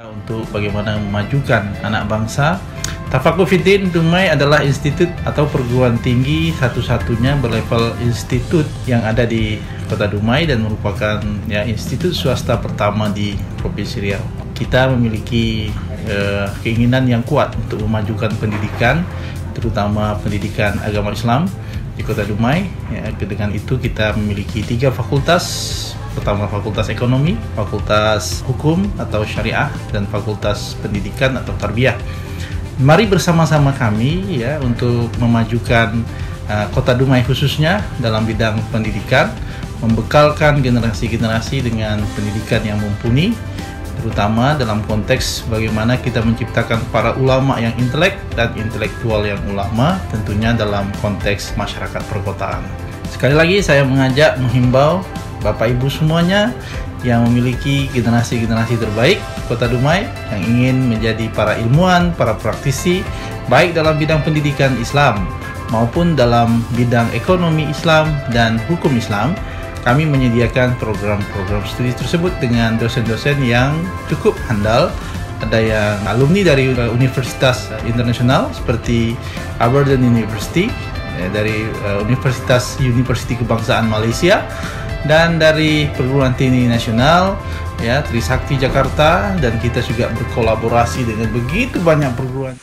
Untuk bagaimana memajukan anak bangsa. Tafaqquh Fiddin Dumai adalah institut atau perguruan tinggi satu-satunya berlevel institut yang ada di Kota Dumai dan merupakan institut swasta pertama di Provinsi Riau. Kita memiliki keinginan yang kuat untuk memajukan pendidikan, terutama pendidikan agama Islam di Kota Dumai. Dengan itu kita memiliki 3 fakultas. Pertama, Fakultas Ekonomi, Fakultas Hukum atau Syariah, dan Fakultas Pendidikan atau Tarbiyah. Mari bersama-sama kami untuk memajukan Kota Dumai khususnya dalam bidang pendidikan, membekalkan generasi-generasi dengan pendidikan yang mumpuni, terutama dalam konteks bagaimana kita menciptakan para ulama yang intelek dan intelektual yang ulama, tentunya dalam konteks masyarakat perkotaan. Sekali lagi saya menghimbau Bapak Ibu semuanya yang memiliki generasi-generasi terbaik Kota Dumai yang ingin menjadi para ilmuwan, para praktisi baik dalam bidang pendidikan Islam maupun dalam bidang ekonomi Islam dan hukum Islam. Kami menyediakan program-program studi tersebut dengan dosen-dosen yang cukup handal. Ada yang alumni dari universitas internasional seperti Aberdeen University, dari University Kebangsaan Malaysia, dan dari perguruan tinggi nasional Trisakti Jakarta, dan kita juga berkolaborasi dengan begitu banyak perguruan.